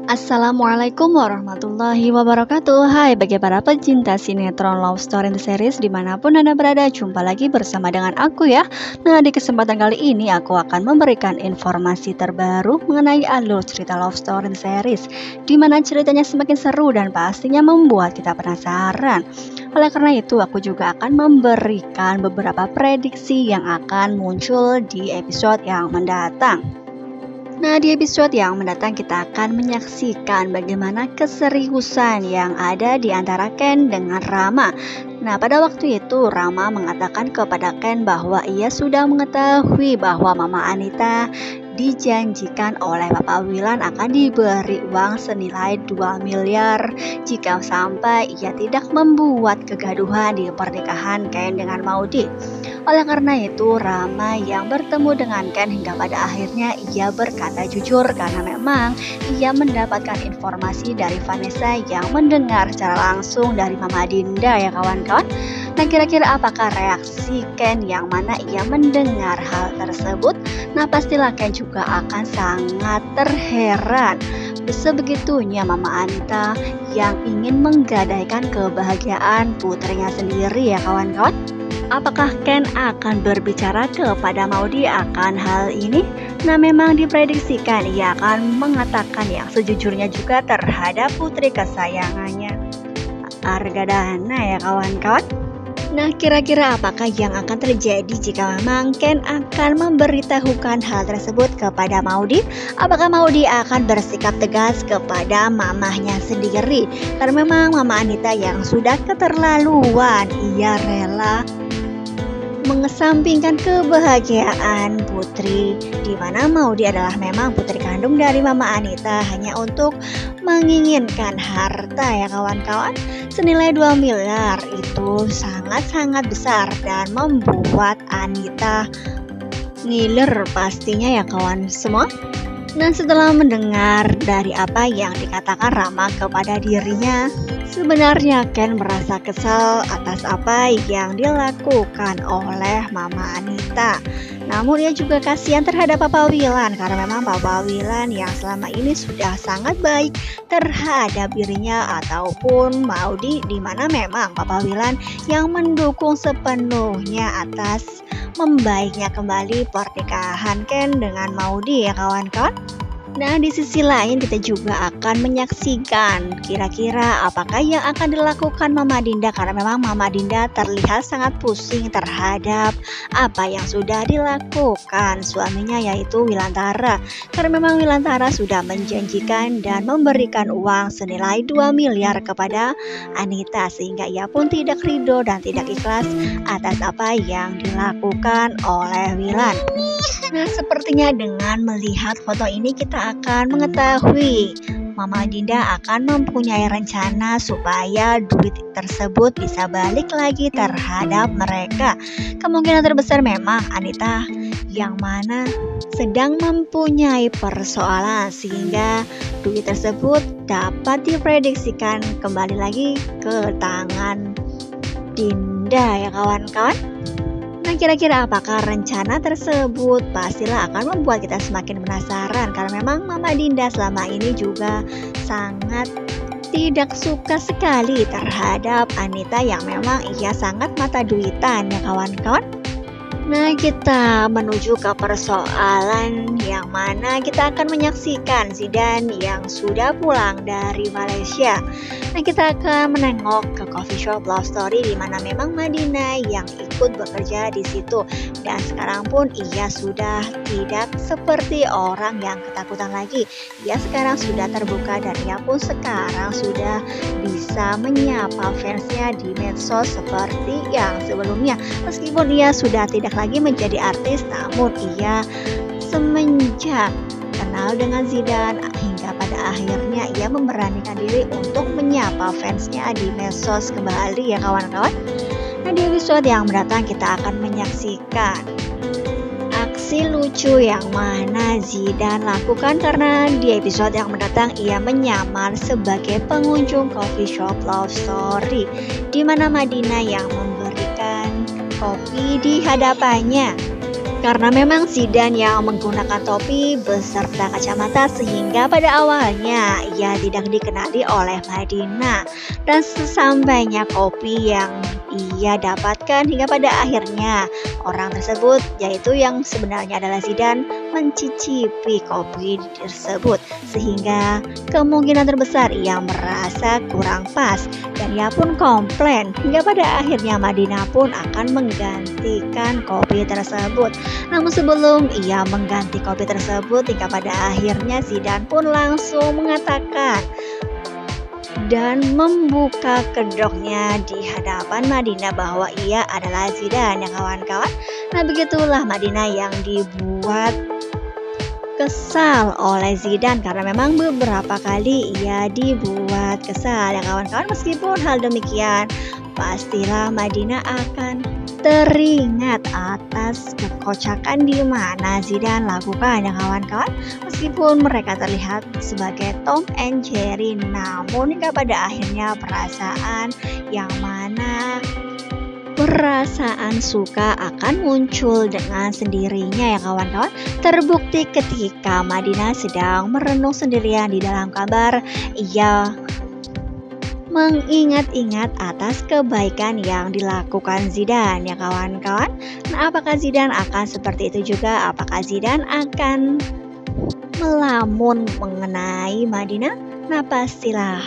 Assalamualaikum warahmatullahi wabarakatuh. Hai bagi para pecinta sinetron Love Story and Series dimanapun Anda berada, jumpa lagi bersama dengan aku ya. Nah, di kesempatan kali ini aku akan memberikan informasi terbaru mengenai alur cerita Love Story and Series, dimana ceritanya semakin seru dan pastinya membuat kita penasaran. Oleh karena itu aku juga akan memberikan beberapa prediksi yang akan muncul di episode yang mendatang. Nah, di episode yang mendatang kita akan menyaksikan bagaimana keseriusan yang ada di antara Ken dengan Rama. Nah, pada waktu itu Rama mengatakan kepada Ken bahwa ia sudah mengetahui bahwa Mama Anita dijanjikan oleh Papa Wilan akan diberi uang senilai 2 miliar jika sampai ia tidak membuat kegaduhan di pernikahan Ken dengan Maudy. Oleh karena itu Rama yang bertemu dengan Ken hingga pada akhirnya ia berkata jujur karena memang ia mendapatkan informasi dari Vanessa yang mendengar secara langsung dari Mama Dinda ya kawan-kawan. Nah, kira-kira apakah reaksi Ken yang mana ia mendengar hal tersebut? Nah, pastilah Ken juga akan sangat terheran. Sebegitunya Mama Anita yang ingin menggadaikan kebahagiaan putrinya sendiri ya kawan-kawan. Apakah Ken akan berbicara kepada Maudy akan hal ini? Nah, memang diprediksikan ia akan mengatakan yang sejujurnya juga terhadap putri kesayangannya, Argadana ya kawan-kawan. Nah, kira-kira apakah yang akan terjadi jika memang Ken akan memberitahukan hal tersebut kepada Maudy? Apakah Maudy akan bersikap tegas kepada mamahnya sendiri? Karena memang Mama Anita yang sudah keterlaluan, ia rela mengesampingkan kebahagiaan putri, di mana Maudy adalah memang putri kandung dari Mama Anita hanya untuk menginginkan harta ya kawan-kawan. Senilai 2 miliar itu sangat-sangat besar dan membuat Anita ngiler pastinya ya kawan semua. Nah, setelah mendengar dari apa yang dikatakan Rama kepada dirinya, sebenarnya Ken merasa kesal atas apa yang dilakukan oleh Mama Anita. Namun ia juga kasihan terhadap Papa Wilan karena memang Papa Wilan yang selama ini sudah sangat baik terhadap dirinya ataupun Maudy, di mana memang Papa Wilan yang mendukung sepenuhnya atas membaiknya kembali pernikahan Ken dengan Maudy ya kawan-kawan. Nah, di sisi lain kita juga akan menyaksikan kira-kira apakah yang akan dilakukan Mama Dinda, karena memang Mama Dinda terlihat sangat pusing terhadap apa yang sudah dilakukan suaminya yaitu Wilantara. Karena memang Wilantara sudah menjanjikan dan memberikan uang senilai 2 miliar kepada Anita, sehingga ia pun tidak ridho dan tidak ikhlas atas apa yang dilakukan oleh Wilan. Nah, sepertinya dengan melihat foto ini kita akan mengetahui Mama Dinda akan mempunyai rencana supaya duit tersebut bisa balik lagi terhadap mereka. Kemungkinan terbesar memang Anita yang mana sedang mempunyai persoalan sehingga duit tersebut dapat diprediksikan kembali lagi ke tangan Dinda ya kawan-kawan. Nah, kira-kira apakah rencana tersebut? Pastilah akan membuat kita semakin penasaran karena memang Mama Dinda selama ini juga sangat tidak suka sekali terhadap Anita yang memang ia sangat mata duitan ya kawan-kawan. Nah, kita menuju ke persoalan yang mana kita akan menyaksikan Zidan yang sudah pulang dari Malaysia. Nah, kita akan menengok ke coffee shop Love Story di mana memang Madina yang ikut bekerja di situ, dan sekarang pun ia sudah tidak seperti orang yang ketakutan lagi. Ia sekarang sudah terbuka dan ia pun sekarang sudah bisa menyapa fansnya di medsos seperti yang sebelumnya. Meskipun ia sudah tidak lagi menjadi artis, namun ia semenjak kenal dengan Zidan hingga pada akhirnya ia memberanikan diri untuk menyapa fansnya di medsos kembali ya kawan-kawan. Nah, di episode yang mendatang kita akan menyaksikan aksi lucu yang mana Zidan lakukan karena di episode yang mendatang ia menyamar sebagai pengunjung coffee shop Love Story, di mana Madina yang memberikan kopi di hadapannya. Karena memang Zidane yang menggunakan topi beserta kacamata sehingga pada awalnya ia tidak dikenali oleh Madinah. Dan sesampainya kopi yang ia dapatkan hingga pada akhirnya orang tersebut, yaitu yang sebenarnya adalah Zidane, mencicipi kopi tersebut sehingga kemungkinan terbesar ia merasa kurang pas dan ia pun komplain hingga pada akhirnya Madinah pun akan menggantikan kopi tersebut. Namun sebelum ia mengganti kopi tersebut hingga pada akhirnya Zidane pun langsung mengatakan dan membuka kedoknya di hadapan Madinah bahwa ia adalah Zidane ya kawan-kawan. Nah begitulah Madinah yang dibuat kesal oleh Zidane karena memang beberapa kali ia dibuat kesal ya kawan-kawan. Meskipun hal demikian pastilah Madinah akan teringat atas kekocakan di mana Zidane lakukan ya kawan-kawan. Meskipun mereka terlihat sebagai Tom and Jerry, namun hingga pada akhirnya perasaan suka akan muncul dengan sendirinya ya kawan-kawan. Terbukti ketika Madinah sedang merenung sendirian di dalam kamar, ia mengingat-ingat atas kebaikan yang dilakukan Zidane ya kawan-kawan. Nah, apakah Zidane akan seperti itu juga? Apakah Zidane akan melamun mengenai Madinah? Nah, pastilah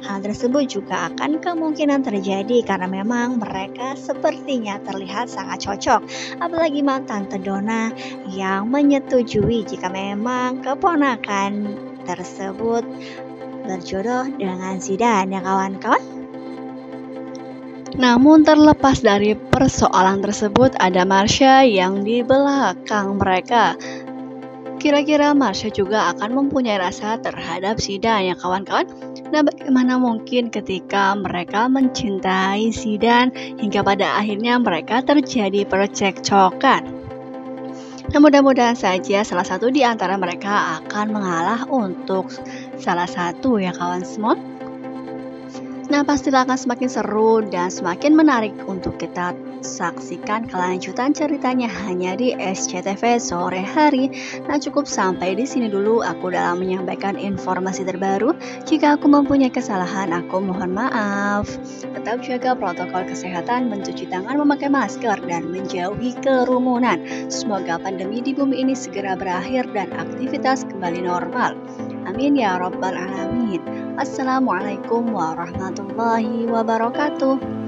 hal tersebut juga akan kemungkinan terjadi karena memang mereka sepertinya terlihat sangat cocok. Apalagi Tante Donna yang menyetujui jika memang keponakan tersebut berjodoh dengan Zidane ya kawan-kawan. Namun terlepas dari persoalan tersebut, ada Marsha yang di belakang mereka. Kira-kira Marsha juga akan mempunyai rasa terhadap Zidane ya kawan-kawan. Nah bagaimana mungkin ketika mereka mencintai Zidane hingga pada akhirnya mereka terjadi percekcokan. Nah mudah-mudahan saja salah satu di antara mereka akan mengalah untuk salah satu ya kawan semua. Nah pastilah akan semakin seru dan semakin menarik untuk kita saksikan kelanjutan ceritanya hanya di SCTV sore hari. Nah cukup sampai di sini dulu aku dalam menyampaikan informasi terbaru. Jika aku mempunyai kesalahan aku mohon maaf. Tetap jaga protokol kesehatan, mencuci tangan, memakai masker, dan menjauhi kerumunan. Semoga pandemi di bumi ini segera berakhir dan aktivitas kembali normal. Amin ya rabbal alamin. Assalamualaikum warahmatullahi wabarakatuh.